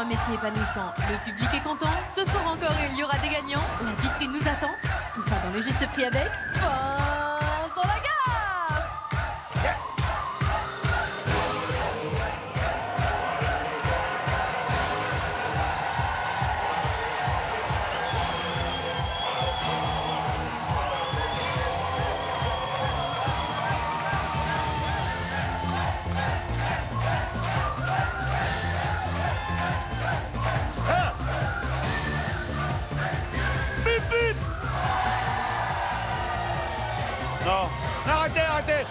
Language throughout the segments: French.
un métier épanouissant. Le public est content. Ce soir encore, il y aura des gagnants. La vitrine nous attend. Tout ça dans le juste prix avec Vincent Lagaffe. Non, arrêtez.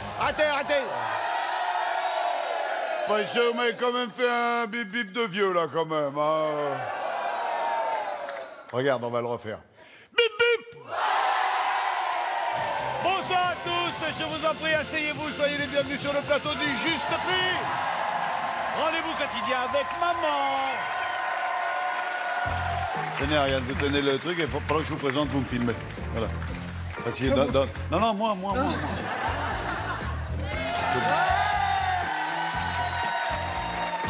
Parce que vous m'avez quand même fait un bip bip de vieux là quand même. Hein. Regarde, on va le refaire. Bip bip. Bonsoir à tous, je vous en prie, asseyez-vous, soyez les bienvenus sur le plateau du Juste Prix. Rendez-vous quotidien avec maman. Tenez Ariane, vous tenez le truc et pendant que je vous présente, vous me filmez. Voilà. Parce que non, moi.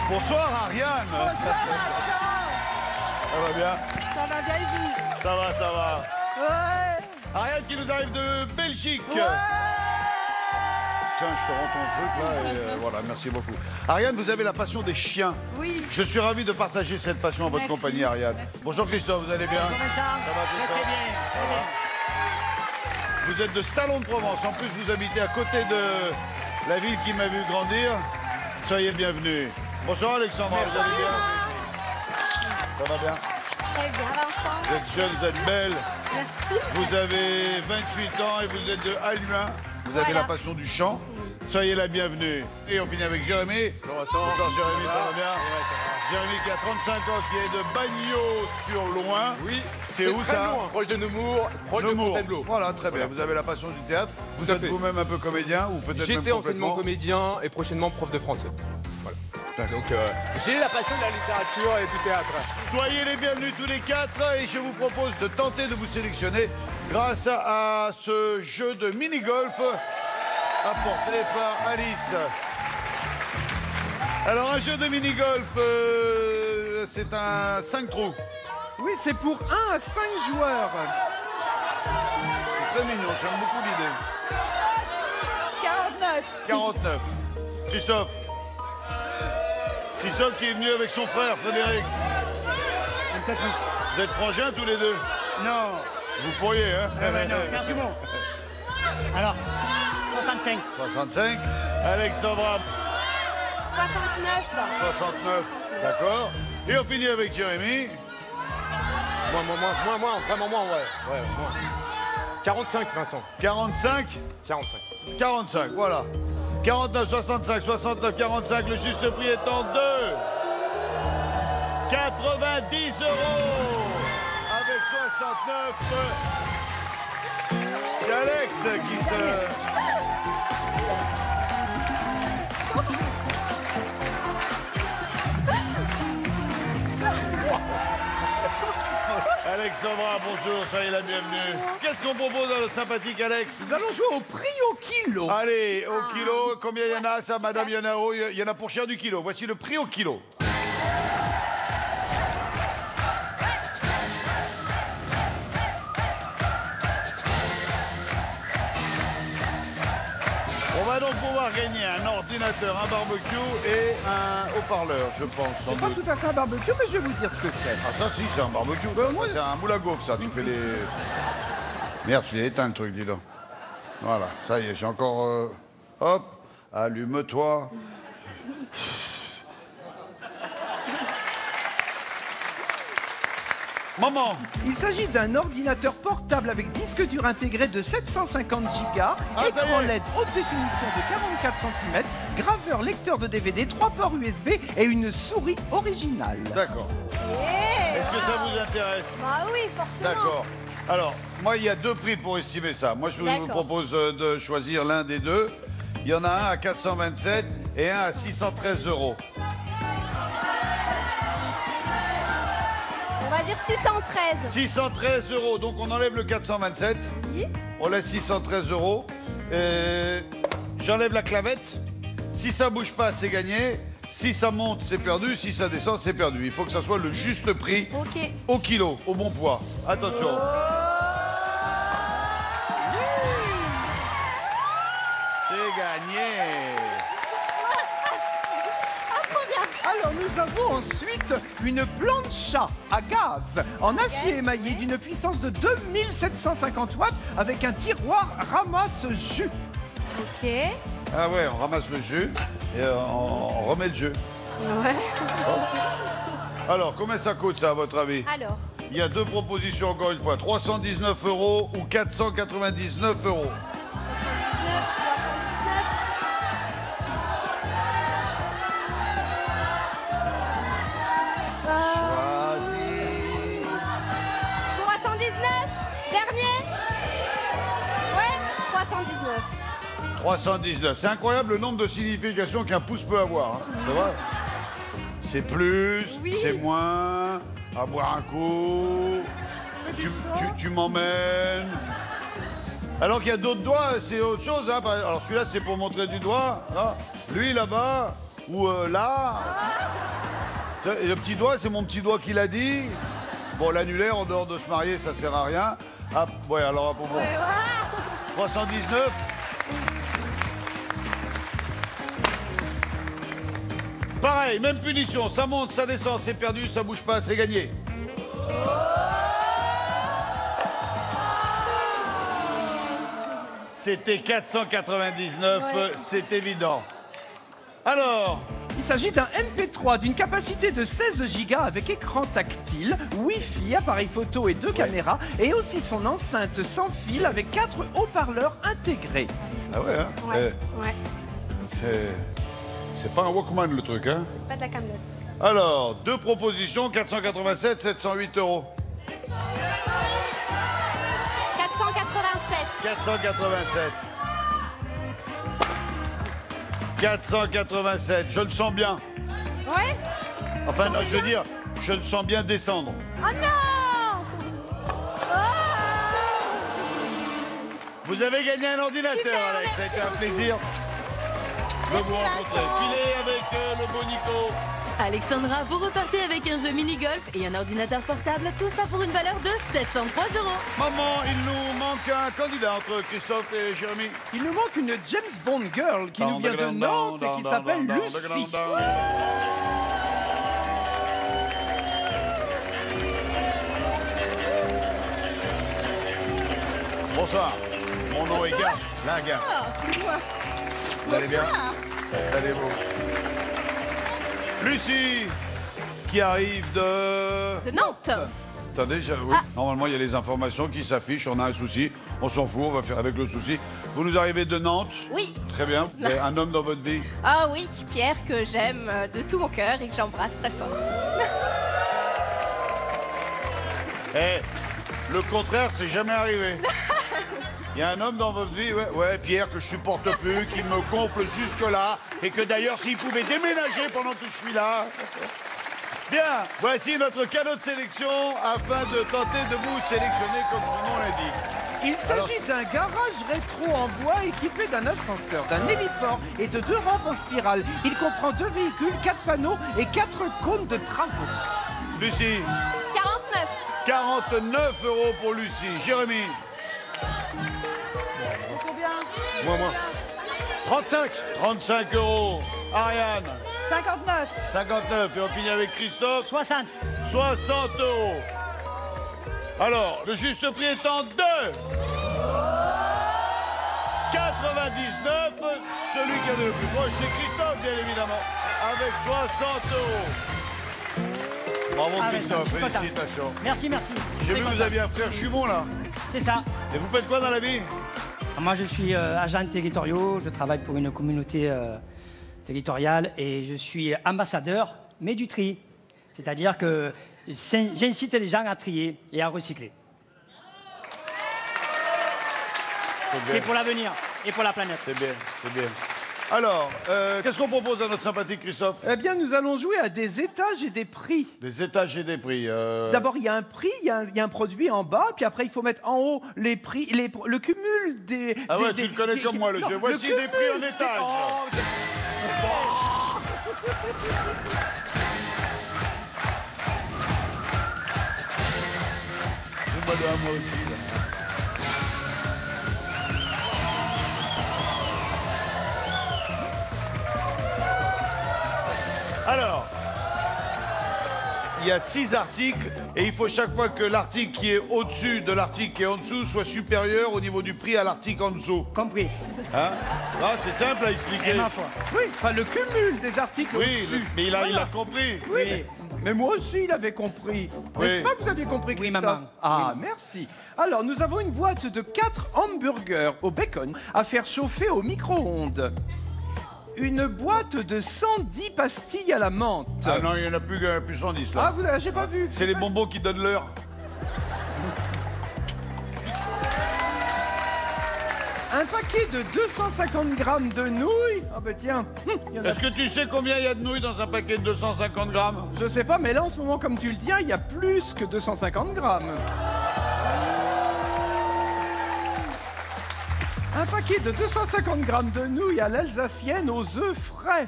Bonsoir Ariane. Bonsoir Vincent. Ça va bien? Ça va bien et vous? Ça va. Ouais. Ariane qui nous arrive de Belgique. Ouais. Tiens, je te rends ton truc là et voilà, merci beaucoup. Ariane, vous avez la passion des chiens. Oui. Je suis ravi de partager cette passion en votre compagnie, Ariane. Bonjour Christophe, vous allez bien? Bonjour Vincent. Ça va Christophe? Très bien. Ça va. Vous êtes de Salon de Provence. En plus, vous habitez à côté de la ville qui m'a vu grandir. Soyez le bienvenu. Bonsoir Alexandra, vous allez bien? Ça va bien? Très bien, Vincent. Vous êtes jeune, vous êtes belle. Merci. Vous avez 28 ans et vous êtes de Halluin. Vous avez Voilà. la passion du chant. Soyez la bienvenue. Et on finit avec Jérémy. Bonsoir Jérémy, ça va bien? Jérémy qui a 35 ans, qui est de Bagnols-sur-Loing. Oui. C'est où très ça? loin, proche de Nemours, proche de Nemours. Fontainebleau. Voilà, très bien. Vous avez la passion du théâtre. Vous Tout à êtes fait. vous-même un peu comédien ou peut-être même J'étais enseignement complètement comédien et prochainement prof de français. Voilà. D'accord. Donc j'ai la passion de la littérature et du théâtre. Soyez les bienvenus tous les quatre et je vous propose de tenter de vous sélectionner grâce à ce jeu de mini-golf apporté par Alice. Alors un jeu de mini-golf, c'est un 5 trous. Oui, c'est pour 1 à 5 joueurs. C'est très mignon, j'aime beaucoup l'idée. 49. 49. Christophe. Christophe qui est venu avec son frère Frédéric. Vous êtes frangins tous les deux? Non, Vous pourriez, hein? non, merci bon. Alors, 65. 65. Alexandra, 69. 69. D'accord. Et on finit avec Jérémy. Moi, vraiment moi, ouais, moi. 45, Vincent. 45. 45. 45, voilà. 49, 65, 69, 45. Le juste prix est en 2. 90 €. Avec 69. C'est Alex qui se... Alexandra, bonjour, soyez la bienvenue. Qu'est-ce qu'on propose à notre sympathique Alex? Nous allons jouer au prix au kilo. Allez, au kilo, combien il y en a, ça, Madame Yonao? Il y en a pour cher du kilo. Voici le prix au kilo. On va donc pouvoir gagner un ordinateur, un barbecue et un haut-parleur, je pense, sans C'est pas doute. tout à fait un barbecue, mais je vais vous dire ce que c'est. Ah ça si, c'est un barbecue, ça. moi- Ça, c'est un moule à gaufre, ça. Tu fais les... Merde, je l'ai éteint le truc, dis donc. Voilà, ça y est, j'ai encore... Hop, allume-toi. Maman, Il s'agit d'un ordinateur portable avec disque dur intégré de 750 Go, Ah, ça y écran est. LED haute définition de 44 cm, graveur lecteur de DVD, 3 ports USB et une souris originale. d'accord. Est-ce que ça vous intéresse? Bah oui, fortement. D'accord. Alors, moi, il y a deux prix pour estimer ça. Moi, je vous D'accord. propose de choisir l'un des deux. Il y en a un à 427 et un à 613 €. On va dire 613. 613 €, donc on enlève le 427. Oui. On laisse 613 €. J'enlève la clavette. Si ça bouge pas, c'est gagné. Si ça monte, c'est perdu. Si ça descend, c'est perdu. Il faut que ça soit le juste prix Ok. au kilo, au bon poids. Attention. C'est gagné. Alors nous avons ensuite une plancha à gaz en acier émaillé d'une puissance de 2750 watts avec un tiroir ramasse-jus. Ok. Ah ouais, on ramasse le jus et on remet le jus. Ouais. Alors, combien ça coûte ça, à votre avis? Alors. Il y a deux propositions, encore une fois. 319 € ou 499 €. Vas-y. 319. Dernier. Ouais. 319. 319. C'est incroyable le nombre de significations qu'un pouce peut avoir. Hein. C'est vrai? C'est plus, Oui. c'est moins, à boire un coup, tu m'emmènes. Alors qu'il y a d'autres doigts, c'est autre chose. Hein. Alors celui-là, c'est pour montrer du doigt. Là. Lui, là-bas, ou là. Et le petit doigt, c'est mon petit doigt qui l'a dit. Bon, l'annulaire, en dehors de se marier, ça sert à rien. Ah, ouais, alors, bon. 319. Pareil, même punition, ça monte, ça descend, c'est perdu, ça bouge pas, c'est gagné. C'était 499, c'est évident. Alors, Il s'agit d'un MP3 d'une capacité de 16 Go avec écran tactile, Wi-Fi, appareil photo et 2 caméras, et aussi son enceinte sans fil avec 4 haut-parleurs intégrés. ah ouais, hein, Ouais. Ouais. c'est pas un Walkman le truc, hein. C'est pas de la camelote. Alors, deux propositions, 487, 708 €. 487. 487. 487, je le sens bien. Ouais. Enfin, non, je veux dire, je le sens bien descendre. Oh non. Vous avez gagné un ordinateur, Super, Alex. Ça a merci été un plaisir de vous rencontrer. Vincent. Filez avec le beau Nico. Alexandra, vous repartez avec un jeu mini-golf et un ordinateur portable, tout ça pour une valeur de 703 €. Maman, il nous manque un candidat entre Christophe et Jérémy. Il nous manque une James Bond girl qui nous vient de Nantes et qui s'appelle Lucie. Bonsoir, mon nom est Gaf. Là, Gaf. Vous allez bien? Installez-vous. Lucie, qui arrive de De Nantes. Attendez, oui. Normalement, il y a les informations qui s'affichent. On a un souci. On s'en fout, on va faire avec le souci. Vous nous arrivez de Nantes. Oui. Très bien. Vous avez un homme dans votre vie. Ah oui, Pierre, que j'aime de tout mon cœur et que j'embrasse très fort. Eh, le contraire, c'est jamais arrivé. Il y a un homme dans votre vie, ouais, Pierre, que je supporte plus, qui me gonfle jusque-là, et que d'ailleurs, s'il pouvait déménager pendant que je suis là. Bien, voici notre cadeau de sélection afin de tenter de vous sélectionner comme son nom l'indique. Il s'agit d'un garage rétro en bois équipé d'un ascenseur, d'un héliport et de 2 rampes en spirale. Il comprend 2 véhicules, 4 panneaux et 4 cônes de travaux. Lucie, 49. 49 € pour Lucie. Jérémy, Combien? Moi. 35. 35 €. Ariane, 59. 59. Et on finit avec Christophe. 60. 60 €. Alors, le juste prix étant de 99, celui qui a le plus proche, c'est Christophe, bien évidemment, avec 60 €. Bravo Ah, Christophe, je suis content. félicitations. Merci, merci. J'ai vu que vous aviez un frère jumeau là. C'est ça. Et vous faites quoi dans la vie? Moi, je suis agent territorial. Je travaille pour une communauté territoriale et je suis ambassadeur, mais du tri. C'est-à-dire que j'incite les gens à trier et à recycler. C'est pour l'avenir et pour la planète. C'est bien, c'est bien. Alors, qu'est-ce qu'on propose à notre sympathique Christophe? Eh bien, nous allons jouer à des étages et des prix. Des étages et des prix. D'abord, il y a un prix, il y a un produit en bas, puis après, il faut mettre en haut les prix, le cumul des... Ah ouais, des- tu le connais des- comme moi, le non, jeu. Voici le des prix en cumul étage. Oh, moi aussi. Alors, il y a 6 articles et il faut chaque fois que l'article qui est au-dessus de l'article qui est en dessous soit supérieur au niveau du prix à l'article en dessous. Compris. Hein? Ah, c'est simple à expliquer. Et ma foi. Oui, enfin le cumul des articles Oui, au-dessus. mais il a Voilà. compris. Oui, mais moi aussi, il avait compris. Oui. N'est-ce pas que vous aviez compris, Oui, Christophe? maman. Ah, merci. Alors, nous avons une boîte de 4 hamburgers au bacon à faire chauffer au micro-ondes. Une boîte de 110 pastilles à la menthe. Ah non, il n'y en a plus 110 Ah, là. vous l'avez, j'ai pas vu. C'est les bonbons qui donnent l'heure. Un paquet de 250 grammes de nouilles. Ah ben tiens, il y en a- Est-ce que tu sais combien il y a de nouilles dans un paquet de 250 grammes? je sais pas, mais là en ce moment, comme tu le dis, il y a plus que 250 grammes. Un paquet de 250 grammes de nouilles à l'alsacienne aux œufs frais.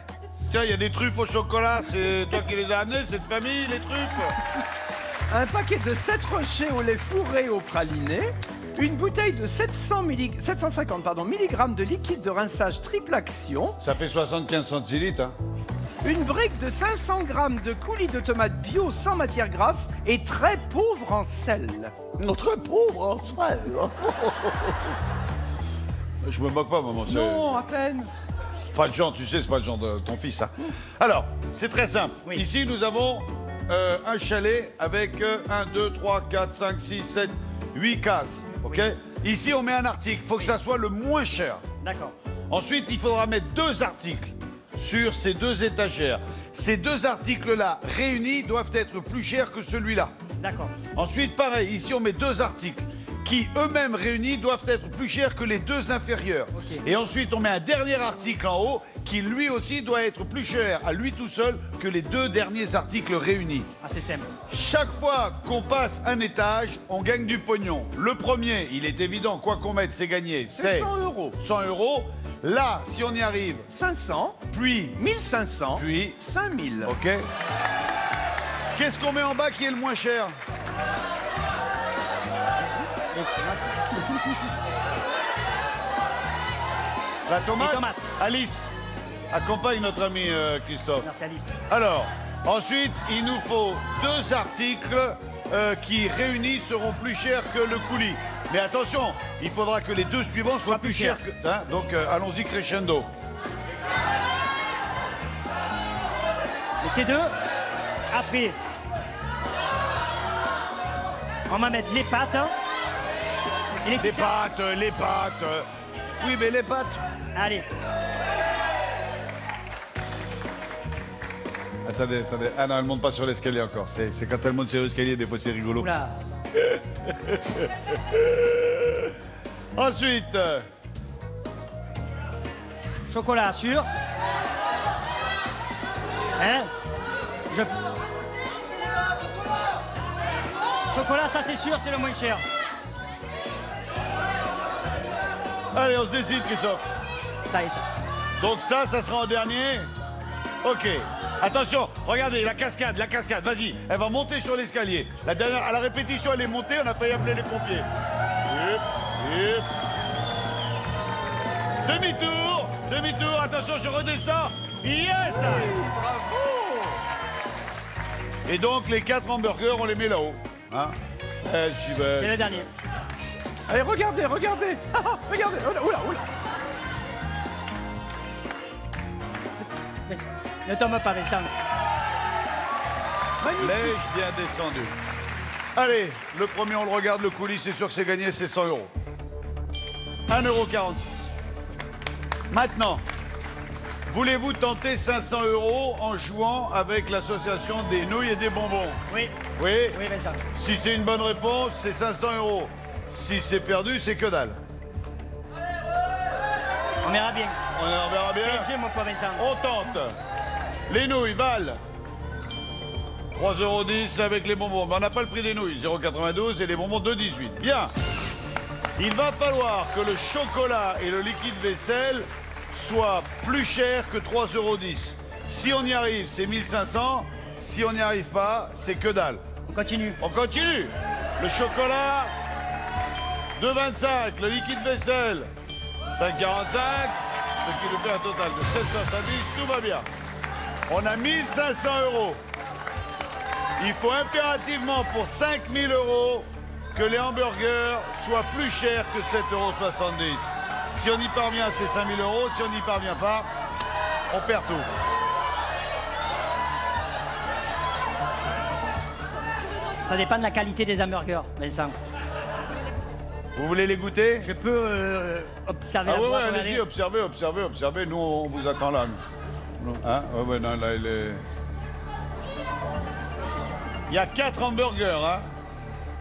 Tiens, il y a des truffes au chocolat. C'est toi qui les as amenées, cette famille, les truffes? Un paquet de 7 rochers au lait fourré au praliné. Une bouteille de 750 mg de liquide de rinçage triple action. Ça fait 75 centilitres. Hein. Une brique de 500 grammes de coulis de tomates bio sans matière grasse et très pauvre en sel. Notre pauvre frère. Je me moque pas, maman. Non, à peine. Pas le genre, tu sais, c'est pas le genre de ton fils. Hein. Alors, c'est très simple. Oui. Ici, nous avons un chalet avec 1, 2, 3, 4, 5, 6, 7, 8 cases. OK? Ici, on met un article. Il faut que ça soit le moins cher. D'accord. Ensuite, il faudra mettre 2 articles sur ces 2 étagères. Ces 2 articles-là, réunis, doivent être plus chers que celui-là. D'accord. Ensuite, pareil, ici, on met 2 articles qui, eux-mêmes réunis, doivent être plus chers que les 2 inférieurs. Ok. Et ensuite, on met un dernier article en haut qui, lui aussi, doit être plus cher à lui tout seul que les 2 derniers articles réunis. Ah, c'est simple. Chaque fois qu'on passe un étage, on gagne du pognon. Le premier, il est évident, quoi qu'on mette, c'est gagné. C'est 100 euros. 100 euros. Là, si on y arrive, 500, puis, 1500, puis, 5000. OK. Qu'est-ce qu'on met en bas qui est le moins cher? La tomate. Les tomates. Alice, accompagne notre ami Christophe. Merci Alice. Alors, ensuite, il nous faut 2 articles qui, réunis, seront plus chers que le coulis. Mais attention, il faudra que les 2 suivants soient plus chers que... Hein, donc, allons-y crescendo. Et ces 2, après, on va mettre les pâtes. Et les Les pâtes, les pâtes. Oui, mais les pâtes... Allez. Attendez, attendez. Ah non, elle monte pas sur l'escalier encore. C'est quand elle monte sur l'escalier, des fois c'est rigolo. Oula. Ensuite, Chocolat sûr. Hein? Chocolat, ça c'est sûr, c'est le moins cher. allez, on se décide, Christophe. Ça et ça. Donc ça sera en dernier. Ok. Attention, regardez, la cascade, vas-y. Elle va monter sur l'escalier. La dernière, à la répétition, elle est montée, on a failli appeler les pompiers. Hup, hup. Demi-tour, attention, je redescends. Yes! Et donc, les 4 hamburgers, on les met là-haut. Hein? J'y vais. C'est le dernier. Allez, regardez, regardez. Regardez, oula. Ne tombe pas, Vincent. L'ai-je bien descendu? Allez, le premier, on le regarde, le coulis, c'est sûr que c'est gagné, c'est 100 euros. 1,46 €. Maintenant, voulez-vous tenter 500 euros en jouant avec l'association des nouilles et des bonbons? Oui. Oui? Oui, Vincent. Si c'est une bonne réponse, c'est 500 euros. Si c'est perdu, c'est que dalle. On verra bien. On verra bien. C'est le jeu, mon poids Vincent. On tente. Les nouilles valent 3,10 € avec les bonbons. Mais on n'a pas le prix des nouilles, 0,92 € et les bonbons 2,18 €. Bien. Il va falloir que le chocolat et le liquide vaisselle soient plus chers que 3,10 €. Si on y arrive, c'est 1500. Si on n'y arrive pas, c'est que dalle. On continue. On continue. Le chocolat 2,25, le liquide vaisselle. 5,45, ce qui nous fait un total de 7,70, tout va bien. On a 1 500 €. Il faut impérativement pour 5 000 € que les hamburgers soient plus chers que 7,70 €. Si on y parvient, c'est 5 000 €. Si on n'y parvient pas, on perd tout. Ça dépend de la qualité des hamburgers, Vincent. Vous voulez les goûter? Je peux observer Ah la ouais, boîte, allez-y, observez. Nous, on vous attend là. Nous. Hein? Ouais, non, là, il est... Il y a 4 hamburgers, hein?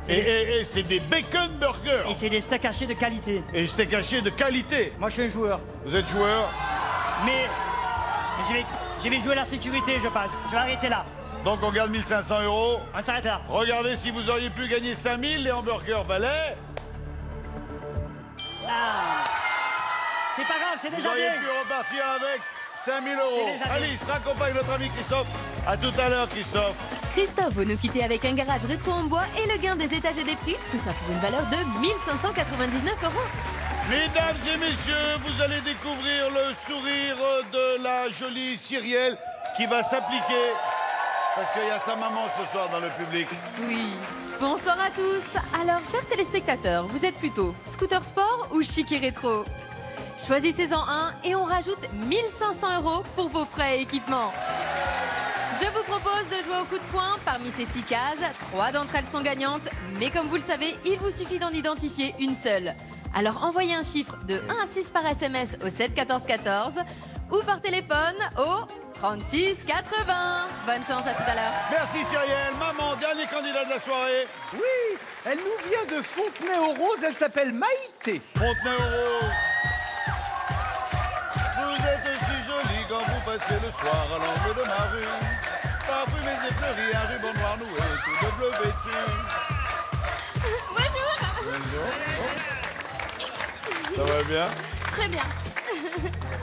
Et c'est des bacon burgers. Et c'est des steaks hachés de qualité. Et steak haché de qualité. Moi, je suis un joueur. Vous êtes joueur. Mais je vais jouer la sécurité, je pense. Je vais arrêter là. Donc on garde 1 500 €. On s'arrête là. Regardez si vous auriez pu gagner 5 000, les hamburgers valaient. Ah. C'est pas grave, c'est Vous déjà auriez bien. pu repartir avec 5 000 C'est €. déjà bien. Alice, raccompagne notre ami Christophe. À tout à l'heure, Christophe. Christophe, vous nous quittez avec un garage rétro en bois et le gain des étages et des prix. Tout ça pour une valeur de 1 599 €. Mesdames et messieurs, vous allez découvrir le sourire de la jolie Cyrielle qui va s'appliquer parce qu'il y a sa maman ce soir dans le public. Oui. Bonsoir à tous. Alors, chers téléspectateurs, vous êtes plutôt scooter sport ou chic et rétro? Choisissez-en un et on rajoute 1 500 € pour vos frais et équipements. Je vous propose de jouer au coup de poing parmi ces 6 cases. 3 d'entre elles sont gagnantes, mais comme vous le savez, il vous suffit d'en identifier une seule. Alors envoyez un chiffre de 1 à 6 par SMS au 7 14 14 ou par téléphone au 36 80. Bonne chance, à tout à l'heure. Merci Cyrielle. Maman, dernier candidat de la soirée. Oui, elle nous vient de Fontenay-aux-Roses, elle s'appelle Maïté. Fontenay-aux-Roses. Vous êtes si jolie quand vous passez le soir à l'angle de ma rue. Parfumée et fleurie, un ruban noir noué, tout de bleu vêtu. Bonjour. Ça va bien? Très bien.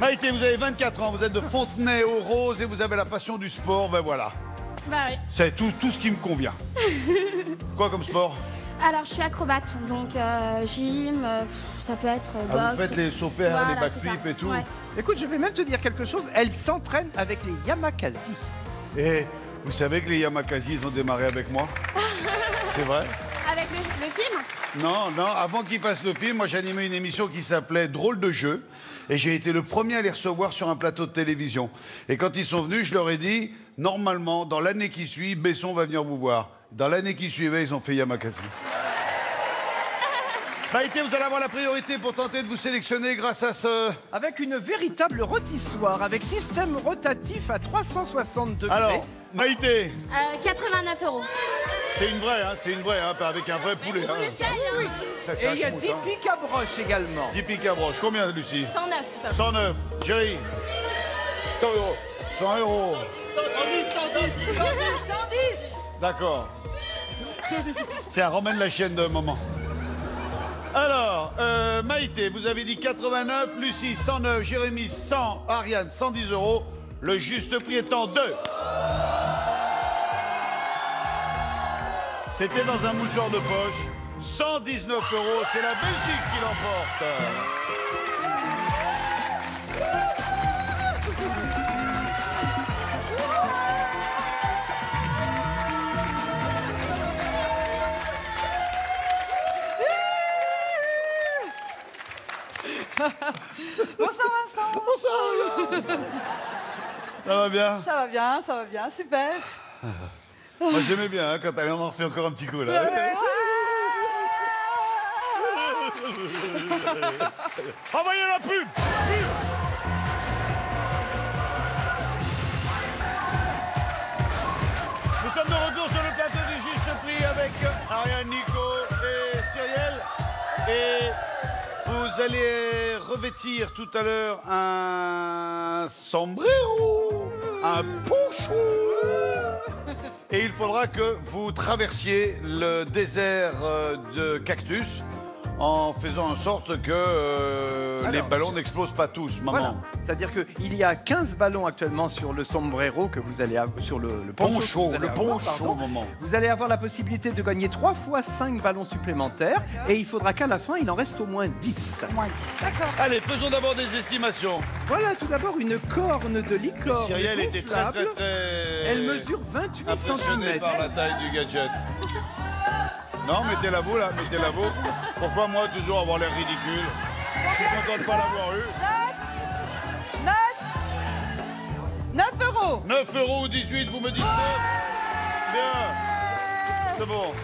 Maïté, vous avez 24 ans, vous êtes de Fontenay-aux-Roses et vous avez la passion du sport, ben voilà. Bah oui. C'est tout ce qui me convient. Quoi comme sport? Alors, je suis acrobate, donc gym, ça peut être boxe. Ah, vous faites les sauts pairs, Voilà, les c'est backflips ça. et tout. Ouais. Écoute, je vais même te dire quelque chose, elle s'entraîne avec les Yamakasi. Et vous savez que les Yamakasi, ils ont démarré avec moi? C'est vrai? Avec le film? Non, avant qu'ils fassent le film, moi j'animais une émission qui s'appelait Drôle de jeu. Et j'ai été le premier à les recevoir sur un plateau de télévision. Et quand ils sont venus, je leur ai dit, normalement, dans l'année qui suit, Besson va venir vous voir. Dans l'année qui suivait, ils ont fait Yamakasi. Maïté, vous allez avoir la priorité pour tenter de vous sélectionner grâce à ce... Avec une véritable rôtissoire, avec système rotatif à 360 degrés. Alors, Maïté, 89 €. c'est une vraie, avec un vrai poulet. Hein. Ça, Et il y a chouette, 10 hein. pics à broche également. 10 piques à broche. Combien, Lucie? 109. 109. Jerry? 100 €. 100 €. 110. D'accord. Tiens, ramène la chienne de maman. Alors, Maïté, vous avez dit 89, Lucie 109, Jérémy 100, Ariane 110 €. Le juste prix étant 2. C'était dans un mouchoir de poche. 119 €, c'est la Belgique qui l'emporte. Bonsoir Vincent. Bonsoir. Ça va bien? Ça va bien, super. Moi j'aimais bien hein, quand elle en refait encore un petit coup là. Envoyez la pub. Nous sommes de retour sur le plateau du Juste Prix avec Ariane, Nico et Cyrielle. Et vous allez revêtir tout à l'heure un sombrero, un poncho. Et il faudra que vous traversiez le désert de cactus en faisant en sorte que les ballons n'explosent pas tous, maman. Voilà. C'est-à-dire qu'il y a 15 ballons actuellement sur le sombrero que vous allez avoir sur le poncho. Le poncho, maman. Vous allez avoir la possibilité de gagner 3 fois 5 ballons supplémentaires et il faudra qu'à la fin, il en reste au moins 10. D'accord. Allez, faisons d'abord des estimations. Voilà tout d'abord une corne de licorne. Cyrielle était très, très, gonflable. très... Elle mesure 28 impressionnée cm. par la taille du gadget. Non, mettez-la vous, là, mettez-la vous. Pourquoi moi, toujours avoir l'air ridicule? Je suis content de ne pas l'avoir eu. 9 euros. 9 € ou 18, vous me dites 9? Bien. C'est bon.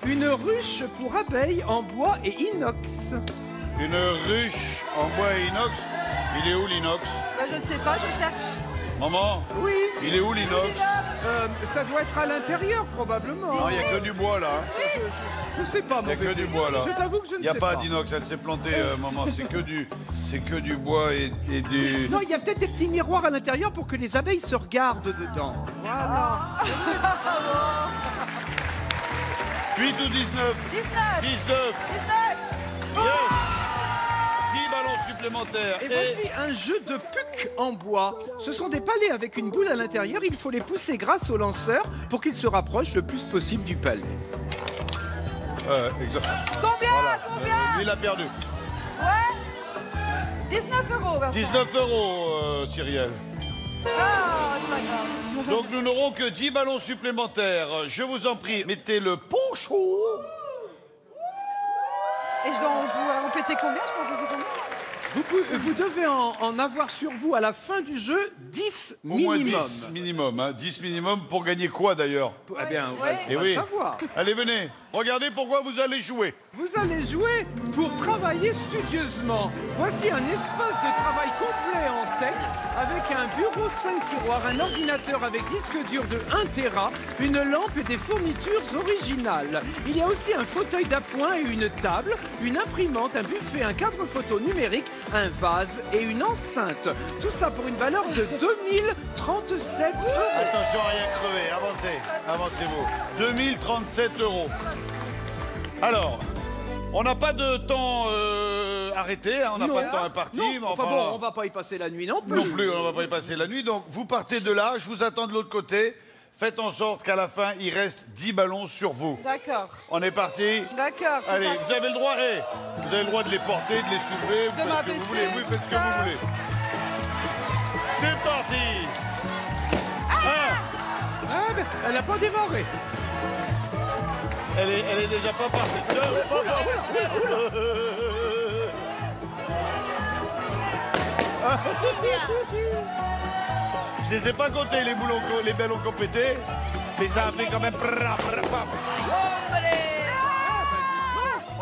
Une ruche pour abeilles en bois et inox. Une ruche en bois et inox. Il est où l'inox? Je ne sais pas, je cherche. Maman, Oui. il est où l'inox? Ça doit être à l'intérieur probablement. Non, il n'y a que du bois là. Je sais pas, Il n'y a mon que bébé. du bois là. Je t'avoue que je ne Il n'y a sais pas pas. d'inox, elle s'est plantée, maman. C'est que du bois et du... Non, il y a peut-être des petits miroirs à l'intérieur pour que les abeilles se regardent dedans. Voilà. 8 ou 19? 19. 19. 19. Yes. 10 ballons supplémentaires. Et voici un jeu de puck en bois. Ce sont des palets avec une boule à l'intérieur. Il faut les pousser grâce au lanceur pour qu'ils se rapprochent le plus possible du palais. Exact. Combien? Voilà. Combien? Lui, il a perdu. Ouais. 19 euros, Vincent. 19 €, Cyrielle. Ah, c'est pas grave. Donc nous n'aurons que 10 ballons supplémentaires. Je vous en prie, mettez le poncho. Et je dois en péter combien? Je pense que je fais combien? Vous devez en avoir sur vous à la fin du jeu 10 Au moins minimum. 10 minimum. Hein. 10 minimum pour gagner quoi d'ailleurs? Eh bien, on va, Ouais. on Eh va oui. le savoir. Allez, venez. Regardez pourquoi vous allez jouer. Vous allez jouer pour travailler studieusement. Voici un espace de travail complet en tech avec un bureau 5 tiroirs, un ordinateur avec disque dur de 1 Tera, une lampe et des fournitures originales. Il y a aussi un fauteuil d'appoint et une table, une imprimante, un buffet, un cadre photo numérique, un vase et une enceinte. Tout ça pour une valeur de 2037 €. Attention à rien crever. Avancez. Avancez-vous. 2037 €. Alors, on n'a pas de temps arrêté, hein, on n'a Non. pas de temps imparti. Non, Mais enfin enfin, bon, on va pas y passer la nuit non plus. non plus, on ne va pas y passer la nuit. Donc, vous partez de là, je vous attends de l'autre côté. Faites en sorte qu'à la fin, il reste 10 ballons sur vous. D'accord. On est parti? D'accord. c'est Allez, parti. vous avez le droit, vous avez le droit de les porter, de les soulever, vous faites ce que vous m'abaisser, voulez. Oui, faites ce que ça. vous voulez. C'est parti. Ah, mais elle n'a pas démarré. Elle est déjà pas partie. Je les ai pas comptés, les ballons qu'on pétait, mais ça a fait quand même... On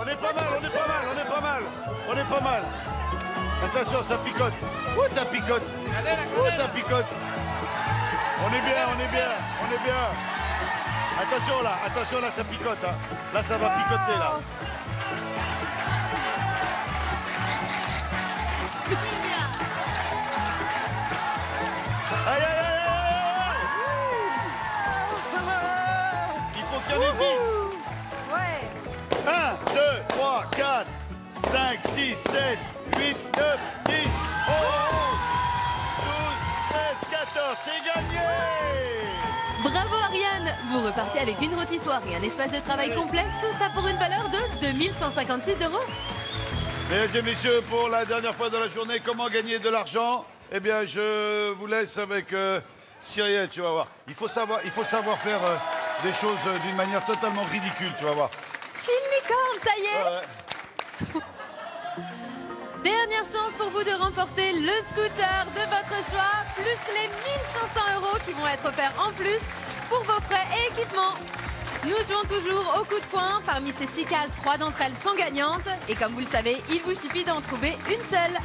est pas mal, on est pas mal, on est pas mal, on est pas mal. Attention, ça picote. Ouh, ça picote. Ouh, ça picote. On est bien, on est bien, on est bien. Attention là, ça picote. Hein. Là, ça va picoter, là. Aïe, aïe, aïe, aïe, aïe. Il faut qu'il y en ait 10. Ouais. 1, 2, 3, 4, 5, 6, 7, 8, 9, 10, 11, 12, 13, 14. C'est gagné! Bravo Ariane! Vous repartez avec une rôtissoire et un espace de travail complet, tout ça pour une valeur de 2156 €. Mesdames et messieurs, pour la dernière fois de la journée, comment gagner de l'argent? Eh bien, je vous laisse avec Cyrielle, tu vas voir. Il faut savoir faire des choses d'une manière totalement ridicule, tu vas voir. Je suis une licorne, ça y est! Dernière chance pour vous de remporter le scooter de votre choix, plus les 1500 € qui vont être offerts en plus pour vos frais et équipements. Nous jouons toujours au coup de poing. Parmi ces 6 cases, 3 d'entre elles sont gagnantes. Et comme vous le savez, il vous suffit d'en trouver une seule.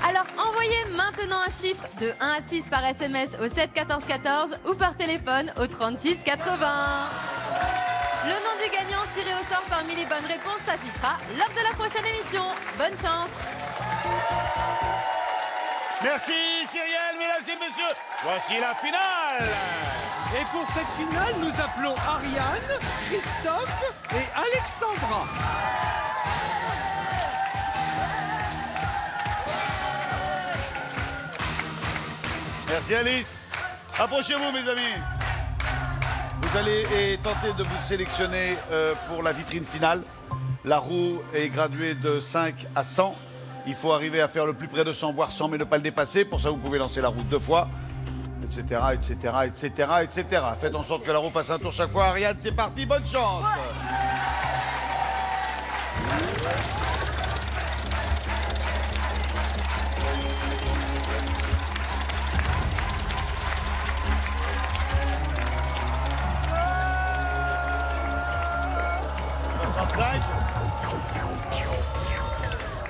Alors envoyez maintenant un chiffre de 1 à 6 par SMS au 7 14 14 ou par téléphone au 36 80. Le nom du gagnant tiré au sort parmi les bonnes réponses s'affichera lors de la prochaine émission. Bonne chance! Merci Cyrielle, mesdames et messieurs. Voici la finale. Et pour cette finale, nous appelons Ariane, Christophe et Alexandra. Merci Alice. Approchez-vous mes amis. Vous allez tenter de vous sélectionner pour la vitrine finale. La roue est graduée de 5 à 100. Il faut arriver à faire le plus près de 100, voire 100, mais ne pas le dépasser. Pour ça, vous pouvez lancer la roue 2 fois, etc., etc., etc., etc. Faites en sorte que la roue fasse un tour chaque fois. Ariane, c'est parti, bonne chance.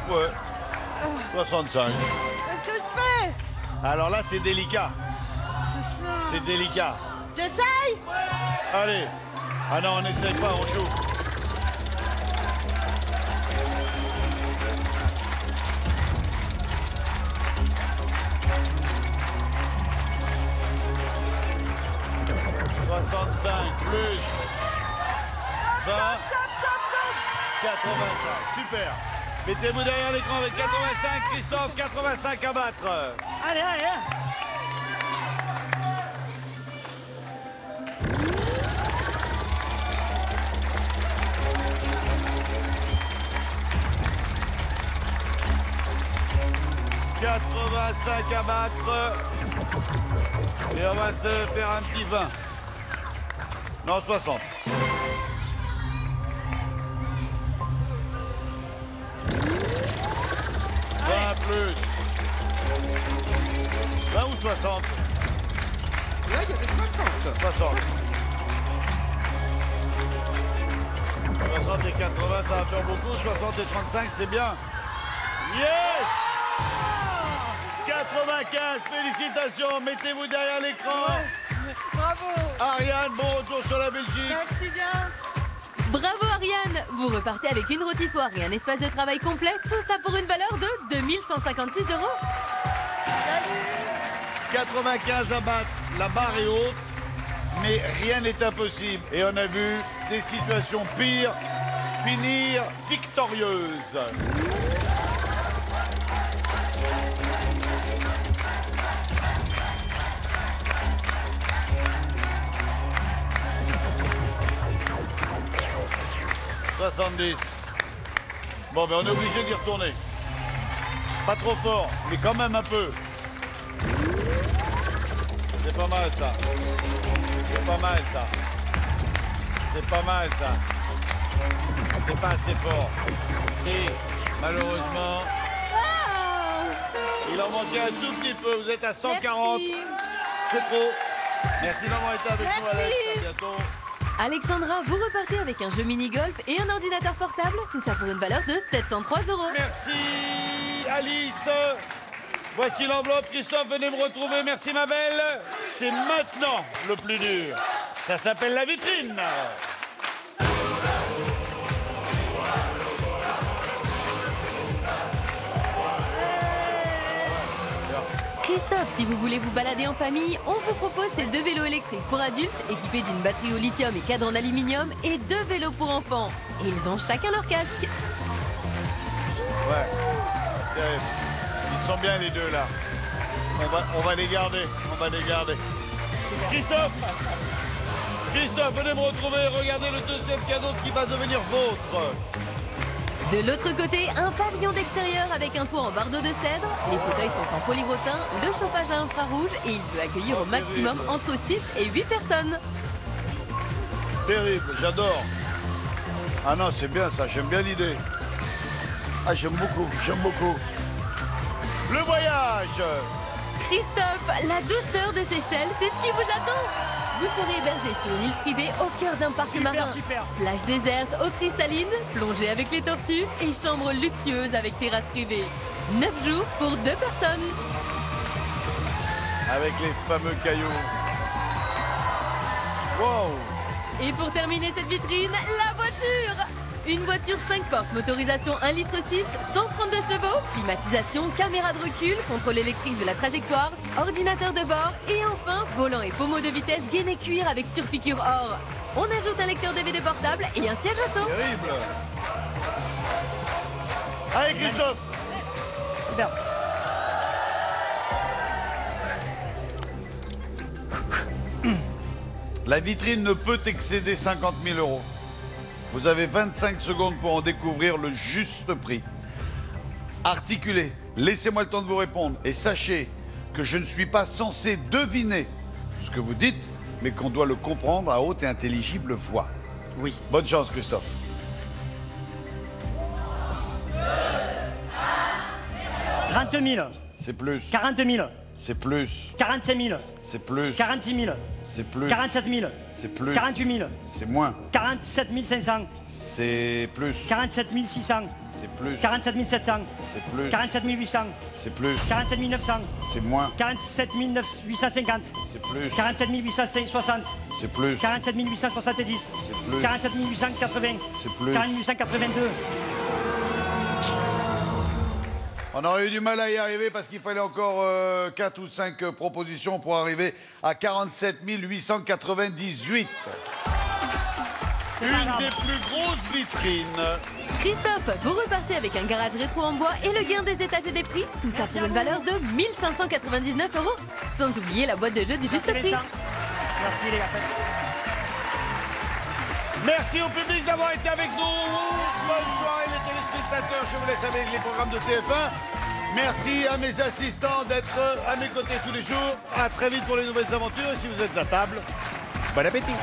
Ouais. 65. Qu'est-ce que je fais? Alors là, c'est délicat. C'est délicat. J'essaye. Allez. Ah non, on n'essaye pas, on joue. « 65 plus 20, 85. Super. Mettez-vous derrière l'écran avec 85. Christophe, 85 à battre. Allez, allez. À battre. Et on va se faire un petit 20. Non, 60. 20 plus. 20 ou 60? Là, il y avait 60. 60. 60 et 80, ça va faire beaucoup. 60 et 35, c'est bien. Yes! 95, félicitations, mettez-vous derrière l'écran. Bravo. Ariane, bon retour sur la Belgique. Merci bien. Bravo Ariane. Vous repartez avec une rôtissoire et un espace de travail complet, tout ça pour une valeur de 2156 €. 95 à battre, la barre est haute, mais rien n'est impossible. Et on a vu des situations pires finir victorieuses. « 70. Bon, ben on est obligé d'y retourner. Pas trop fort, mais quand même un peu. C'est pas mal, ça. C'est pas mal, ça. C'est pas mal, ça. C'est pas assez fort. Si, malheureusement... Il en manquait un tout petit peu. Vous êtes à 140. Merci. C'est trop. Merci d'avoir été avec nous, Alex. À bientôt. Alexandra, vous repartez avec un jeu mini-golf et un ordinateur portable, tout ça pour une valeur de 703 €. Merci, Alice. Voici l'enveloppe. Christophe, venez me retrouver. Merci, ma belle. C'est maintenant le plus dur. Ça s'appelle la vitrine. Christophe, si vous voulez vous balader en famille, on vous propose ces 2 vélos électriques pour adultes équipés d'une batterie au lithium et cadre en aluminium et 2 vélos pour enfants. Et ils ont chacun leur casque. Ouais. Ils sont bien les deux là. On va les garder. On va les garder. Christophe, venez me retrouver. Regardez le deuxième cadeau qui va devenir vôtre. De l'autre côté, un pavillon d'extérieur avec un toit en bardeau de cèdre. Les fauteuils sont en polyrotin, le chauffage à infrarouge et il peut accueillir au maximum entre 6 et 8 personnes. Terrible, j'adore. Ah non, c'est bien ça, j'aime bien l'idée. Ah, j'aime beaucoup, j'aime beaucoup. Le voyage. Christophe, la douceur de Seychelles, c'est ce qui vous attend. Vous serez hébergé sur une île privée au cœur d'un parc marin. Super. Plage déserte, eau cristalline, plongée avec les tortues et chambre luxueuse avec terrasse privée. 9 jours pour 2 personnes. Avec les fameux cailloux. Wow. Et pour terminer cette vitrine, la voiture. Une voiture 5 portes, motorisation 1,6 litre, 132 chevaux, climatisation, caméra de recul, contrôle électrique de la trajectoire, ordinateur de bord et enfin volant et pommeau de vitesse gainé cuir avec surpiqûre or. On ajoute un lecteur DVD portable et un siège auto. Terrible. Allez, Christophe. Super. La vitrine ne peut excéder 50 000 euros. Vous avez 25 secondes pour en découvrir le juste prix. Articulez, laissez-moi le temps de vous répondre et sachez que je ne suis pas censé deviner ce que vous dites, mais qu'on doit le comprendre à haute et intelligible voix. Oui. Bonne chance, Christophe. « 30 000. C'est plus. 40 000. C'est plus. 45 000. C'est plus. 46 000. C'est plus. 47 000. C'est plus. 48 000. C'est moins. 47 500. C'est plus. 47 600. C'est plus. 47 700. C'est plus. 47 800. C'est plus. 47 900. C'est moins. 47 850. C'est plus. 47 860. C'est plus. 47 870. C'est plus. 47 880. C'est plus. 48 882. On aurait eu du mal à y arriver parce qu'il fallait encore 4 ou 5 propositions pour arriver à 47 898. Une des plus grosses vitrines. Christophe, vous repartez avec un garage rétro en bois et le gain des étages et des prix. Tout ça pour une valeur de 1 599 €. Sans oublier la boîte de jeu du juste prix. Merci les gars. Merci au public d'avoir été avec nous. Bonne soirée les téléspectateurs. Je vous laisse avec les programmes de TF1. Merci à mes assistants d'être à mes côtés tous les jours. À très vite pour les nouvelles aventures. Et si vous êtes à table, bon appétit.